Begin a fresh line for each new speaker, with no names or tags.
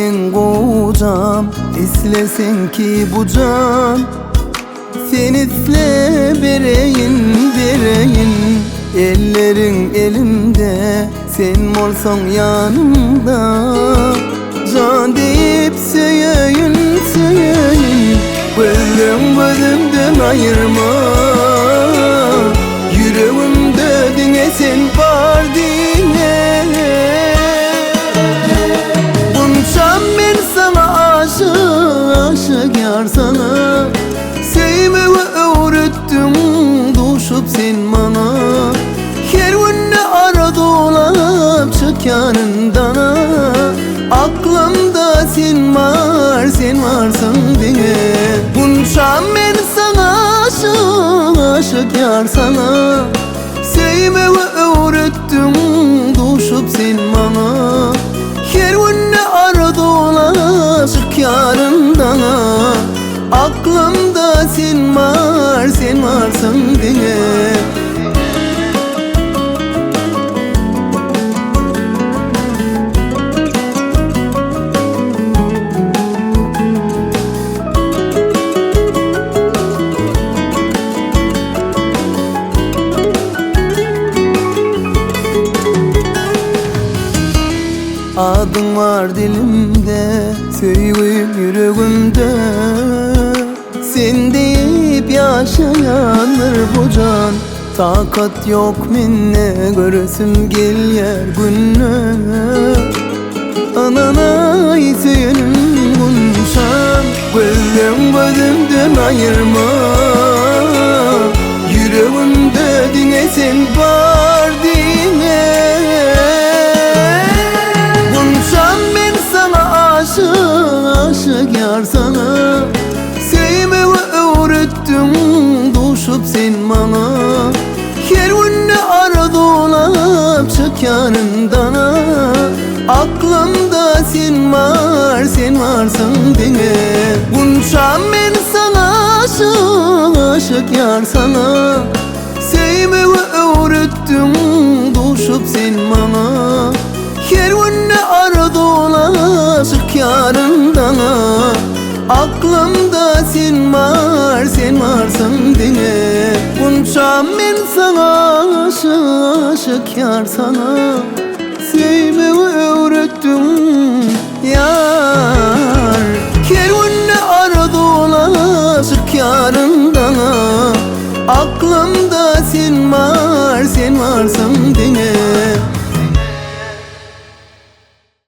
senin kocam, istesin ki bu can. Sen iste bereyin, bereyin, ellerin elimde, sen olsan yanımda. Can deyip söyleyin, söyleyin, gözüm gözümden ayırma. Yüreğimde dine sen var diye. Bunca ben sana aşık, aşık yar sana. Sevmeyi öğrettim, düşüp sen bana. Her gün arada olap çık yanından. Aklımda sen var, sen varsın diye. Bunca ben sana aşık, aşık yar sana. Sevmeyi öğrettim, düşüp sen bana. Her gün arada olap çık yanından. Aklımda sen var, sen varsın diye. Adın var dilimde, söyleyeyim yüreğimde. Sen deyip yaşayanlar bu can. Takat yok minne, görsüm gel yer günne. Ananay senin bunşan, gözüm gözümden ayırma. Yüreğimde dine sen var diye. Bunşan ben sana aşık, aşık yar sana. Sevmeyi öğrettim, düşüp sen bana. Her gün arada olap çık yanından. Aklımda sen var, sen varsın diye. Bunca ben sana aşık, aşık yar sana. Sevmeyi öğrettim, düşüp sen bana. Her gün arada olap çık yanından. Aklımda sen var, sen varsın diye. Bunca ben sana aşık, aşık yar sana. Sevmeyi öğrettim yar. Her gün arada olap çık yanından. Aklımda sen var, sen varsın